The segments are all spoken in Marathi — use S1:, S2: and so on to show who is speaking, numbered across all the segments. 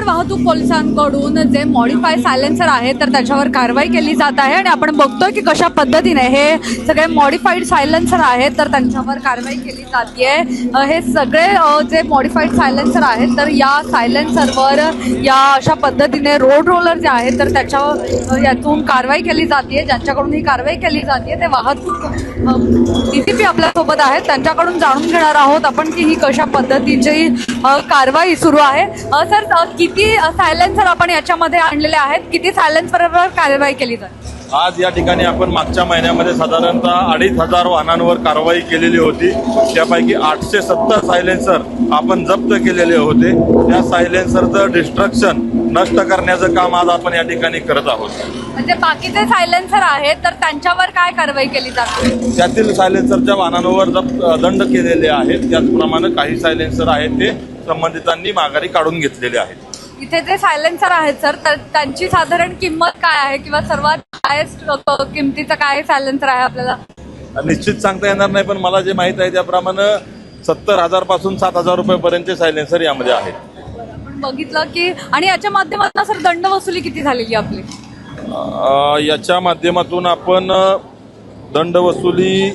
S1: वाहतूक पोलिसांकडून जे मॉडिफाय सायलेन्सर आहे तर त्याच्यावर कारवाई केली जात आहे आणि आपण बघतोय की कशा पद्धतीने हे सगळे मॉडिफाईड सायलेन्सर आहेत तर त्यांच्यावर कारवाई केली जाते। हे सगळे जे मॉडिफाईड सायलेन्सर आहेत तर या सायलेन्सरवर या अशा पद्धतीने रोड रोलर जे आहेत तर त्याच्यावर यातून कारवाई केली जाते। ज्यांच्याकडून ही कारवाई केली जाते ते वाहतूक DCP आपल्यासोबत आहेत, त्यांच्याकडून जाणून घेणार आहोत आपण की ही कशा पद्धतीची कारवाई सुरू आहे। सर, किती सायलेन्सर आपण याच्यामध्ये आणलेले आहेत, किती सायलेन्सरवर कारवाई केली जाते?
S2: आज या ठिकाणी आपण मागच्या महिन्यामध्ये साधारणतः 2,500 वाहनांवर कारवाई केलेली होती। त्यापैकी 870 सायलेन्सर आपण जप्त केलेले होते। त्या सायलेन्सरचं डिस्ट्रक्शन नष्ट करण्याचं काम आज आपण या ठिकाणी करत आहोत।
S1: म्हणजे बाकीचे सायलेन्सर आहेत तर त्यांच्यावर काय कारवाई केली जाते?
S2: त्यातील सायलेन्सरच्या वाहनांवर दंड केलेले आहेत। त्याचप्रमाणे काही सायलेन्सर आहेत ते संबंधितांनी माघारी काढून घेतलेले आहेत।
S1: इथे जे सायलेन्सर आहेत सर तर त्यांची साधारण किंमत काय आहे किंवा सर्वात हायेस्ट किमतीचं काय सायलेन्सर आहे आपल्याला?
S2: निश्चित सांगता येणार नाही, पण मला जे माहित आहे त्याप्रमाणे 70,000 पासून 7,000 रुपयापर्यंतचे सायलेन्सर यामध्ये आहेत।
S1: आपण बघितलं की आणि याच्या माध्यमातून सर दंड वसुली किती झालेली आपली?
S2: याच्या माध्यमातून आपण दंड वसुली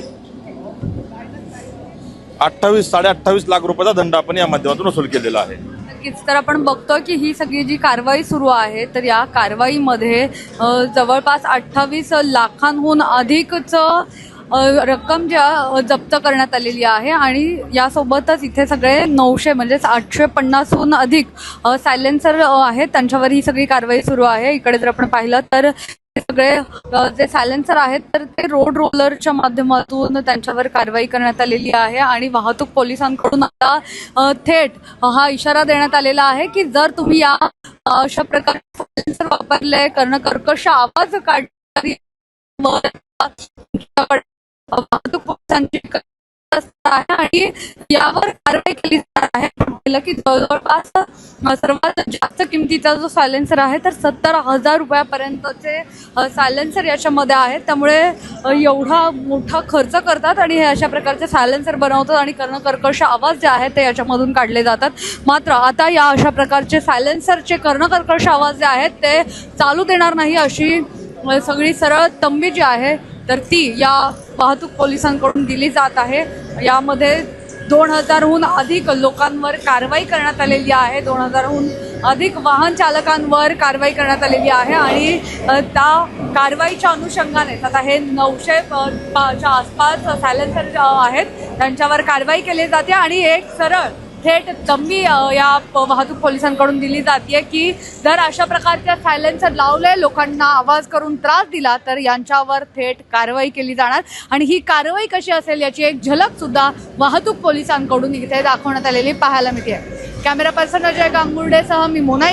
S2: 28-28.5 लाख रुपयाचा दंड आपण या माध्यमातून वसूल केलेला आहे।
S1: नक्कीच, तर आपण बघतो की ही सगळी जी कारवाई सुरू आहे तर या कारवाईमध्ये जवळपास 28 लाखांहून अधिकच रक्कम ज्या जप्त करण्यात आलेली आहे आणि यासोबतच इथे सगळे 900 म्हणजे 850हून अधिक सायलेन्सर आहेत त्यांच्यावर ही सगळी कारवाई सुरू आहे। इकडे जर आपण पाहिलं तर सगळे जे सायलेन्सर आहेत तर ते रोड रोलरच्या माध्यमातून त्यांच्यावर कारवाई करण्यात आलेली आहे आणि वाहतूक पोलिसांकडून आता थेट हा इशारा देण्यात आलेला आहे की जर तुम्ही या अशा प्रकारचे सायलेन्सर वापरले कर्कश आवाज काढणारी वाहतूक पोलिसांची आहे आणि यावर कारवाई केली जाणार आहे। म्हटलं की जवळपास सर्वात जास्त किमतीचा जो सायलेन्सर आहे तर 70,000 रुपयापर्यंतचे सायलेन्सर याच्यामध्ये आहेत। त्यामुळे एवढा मोठा खर्च करतात आणि हे अशा प्रकारचे सायलेन्सर बनवतात आणि कर्कश आवाज जे आहेत ते याच्यामधून काढले जातात। मात्र आता या अशा प्रकारचे सायलेन्सरचे कर्कश आवाज जे आहेत ते चालू देणार नाही अशी सगळी सरळ तंबी जी आहे तर ती या वाहतूक पोलिसांकडून दिली जात आहे। यामध्ये 2000हून अधिक लोकांवर कारवाई करण्यात आलेली आहे, 2000हून अधिक वाहन चालकांवर कारवाई करण्यात आलेली आहे आणि त्या कारवाईच्या अनुषंगाने आता हे 900च्या आसपास सायलेन्सर आहेत त्यांच्यावर कारवाई केली जाते आणि एक सरळ थेट तंबी या वाहतूक पोलिसांकडून दिली जाते की जर अशा प्रकारच्या सायलेन्सर लावले, लोकांना आवाज करून त्रास दिला तर यांच्यावर थेट कारवाई केली जाणार आणि ही कारवाई कशी असेल याची एक झलक सुद्धा वाहतूक पोलिसांकडून इथे दाखवण्यात आलेली पाहायला मिळते। कॅमेरा पर्सन अजय गांगुर्डेसह मी मोना